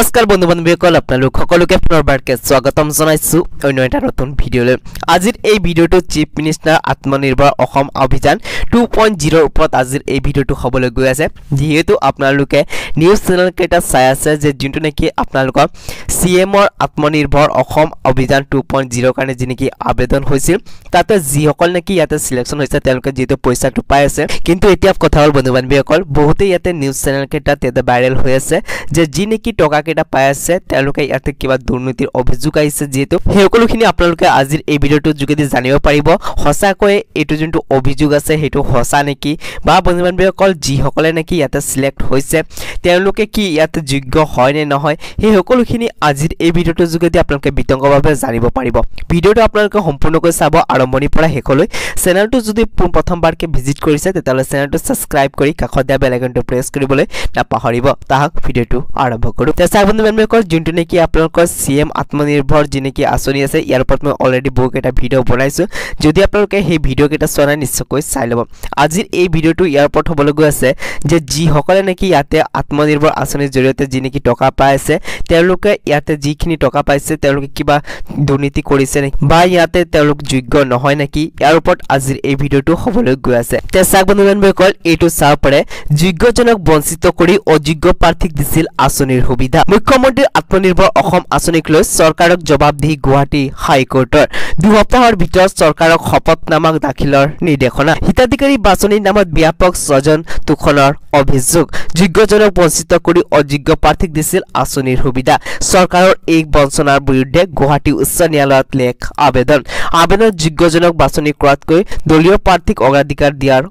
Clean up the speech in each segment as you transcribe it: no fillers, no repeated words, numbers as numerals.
নমস্কাৰ বন্ধু বান্ধৱীসকল আপোনালোক সকলোকে পুনৰবাৰকে স্বাগতম জনাইছো অন্য এটা নতুন ভিডিঅলৈ আজিৰ এই ভিডিঅটো চিফ মিনিষ্টাৰ আত্মনিৰ্ভৰ অসম অভিযান 2.0 ৰ ওপৰত আজিৰ এই ভিডিঅটো হ'বলৈ গৈ আছে যেহেতু আপোনালোকে নিউজ চেনেল কেটা চাই আছে যে যোনটো নেকি আপোনালোকৰ সিএম ৰ আত্মনিৰ্ভৰ অসম অভিযান 2.0 কাৰণে যিনেকি আবেদন হৈছিল তাতে যিসকল নেকি ইয়াতে সিলেকশন হৈছে তেওঁলোকে যেটো পইচাটো পাই আছে কিন্তু এতিয়া কথা হ'ল বন্ধু বান্ধৱীসকল বহুতে ইয়াতে নিউজ চেনেল কেটা তেতে ভাইৰেল হৈ আছে যে যিনেকি টকা কেটা পাই আছে তেওঁলোকে ইয়াতে কিবা দুৰ্নীতিৰ অভিযোগ আহিছে যেটো সেই সকলোখিনি আপোনালোকে আজিৰ এই ভিডিঅটোৰ যোগেদি জানিব পাৰিব হসাকৈ এটো যোনটো অভিযোগ আছে হেতু হসা নেকি বা বন্ধু বান্ধৱীসকল যি সকলে নেকি ইয়াতে সিলেক্ট হৈছে তেওঁলোকে কি ইয়াতে যোগ্য হয় নে নহয় সেই সকলোখিনি আজিৰ এই ভিডিঅটোৰ যোগেদি আপোনালোকে বিতংভাৱে জানিব পাৰিব ভিডিঅটো আপোনালোকে সম্পূৰ্ণকৈ চাব আৰম্ভণিৰ পৰা শেষলৈ চেনেলটো যদি প্ৰথমবাৰকে ভিজিট কৰিছে তেতিয়ালে চেনেলটো সাবস্ক্ৰাইব কৰি কাষত দিয়া বেল আইকনটো প্ৰেছ কৰিবলৈ নাপাহৰিব তাহাক ভিডিঅটো আৰম্ভ কৰো তেছা বন্ধু বান্ধৱীসকল যোনটো নেকি আপোনালোকৰ সিএম আত্মনিৰ্ভৰ যিনেকি আঁচনি আছে ইয়াৰ ওপৰত মই অলৰেডি বহুত এটা ভিডিঅ বনাইছো যদি আপোনালোকে সেই ভিডিঅ কেটা চোৱা নিশ্চয়কৈ চাই লব আজিৰ এই ভিডিঅটো ইয়াৰ ওপৰত হ'বলৈ গৈ আছে যে যি সকলে নেকি ইয়াতে আত্মনিৰ্ভৰ আঁচনিৰ জৰিয়তে যিনেকি টকা পাই আছে তেওঁলোকে ইয়াতে যিখিনি টকা পাইছে তেওঁলোকে কিবা দুৰ্নীতি কৰিছে নেকি বা ইয়াতে তেওঁলোক যোগ্য নহয় নেকি ইয়াৰ ওপৰত আজিৰ এই ভিডিঅটো হ'বলৈ গৈ আছে তেছা বন্ধু বান্ধৱীসকল এইটো চাও পাৰে যোগ্যজনক বঞ্চিত কৰি অযোগ্য প্ৰাৰ্থীক দিছিল আঁচনিৰ সুবিধা মুখ্যমন্ত্ৰী আত্মনিৰ্ভৰ অসম আঁচনিক লৈ চৰকাৰক জবাবদিহি গুৱাহাটী হাইকোৰ্টৰ দুসপ্তাহৰ ভিতৰত চৰকাৰক শপতনামা দাখিলৰ নিৰ্দেশনা হিতাধিকাৰী বাছনিৰ নামত ব্যাপক স্বজন তোষণৰ অভিযোগ যোগ্যজনক বঞ্চিত কৰি অযোগ্য প্ৰাৰ্থীক দিছিল আঁচনিৰ সুবিধা চৰকাৰৰ এই বঞ্চনাৰ বিৰুদ্ধে গুৱাহাটী উচ্চ ন্যায়ালয়ত লেখ আবেদন যোগ্যজনক বাছনি কৰাতকৈ দলীয় প্ৰাৰ্থীক অগ্ৰাধিকাৰ দিয়াৰ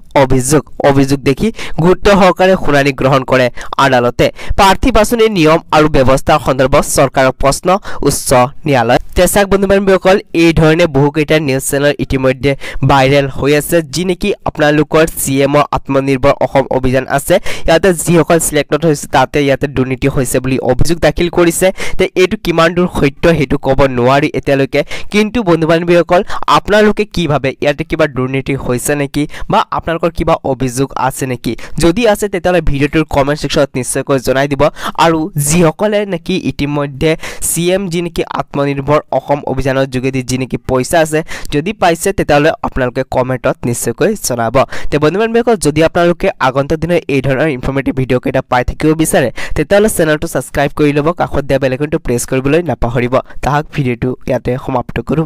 অভিযোগ দেখি গুৰুত্ব সহকাৰে শুনানি গ্ৰহণ কৰে আদালতে প্ৰাৰ্থী বাছনিৰ নিয়ম আৰু ব্যৱস্থাৰ সন্দৰ্ভত চৰকাৰক প্ৰশ্ন উচ্চ ন্যায়ালয় তেছাক বন্ধু বান্ধৱীসকল এই ধৰণে বহুকেইটা নিউজ চেনেল ইতিমধ্যে ভাইৰেল হৈ আছে যি নেকি আপোনালোকৰ সিএম ৰ আত্মনিৰ্ভৰ অসম অভিযান আছে ইয়াতে যিসকল সিলেক্টেড হৈছে তাতে ইয়াতে দুৰ্নীতি হৈছে বুলি অভিযোগ দাখিল কৰিছে তে এইটো কিমান দূৰ সত্য হেতু ক'ব নোৱাৰি এতিয়ালৈকে কিন্তু বন্ধু বান্ধৱীসকল আপোনালোকে কি ভাবে ইয়াতে কিবা দুৰ্নীতি হৈছে নেকি বা আপোনালোকৰ কিবা অভিযোগ আছে নেকি যদি আছে তেতিয়ালে ভিডিঅটোৰ কমেন্ট সেকশনত নিশ্চয়কৈ জনাই দিব আৰু যিসকলে নেকি ইতিমধ্যে সিএম যি নেকি আত্মনিৰ্ভৰ অসম অভিযানৰ যোগেদি যি নেকি পইচা আছে যদি পাইছে তেতিয়ালে আপোনালোকে কমেন্টত নিশ্চয়কৈ জনাব তে বন্ধু বান্ধৱীসকল যদি আপোনালোকে আগন্তুক দিনৰ এই ধৰণৰ ইনফৰমেটিভ ভিডিঅ কেটা পাই থাকিব বিচাৰে তেতিয়ালে চেনেলটো সাবস্ক্ৰাইব কৰি লব কাষত দিয়া বেল আইকনটো প্ৰেছ কৰিবলৈ নাপাহৰিব তাহাক ভিডিঅটো ইয়াতে সমাপ্ত কৰো।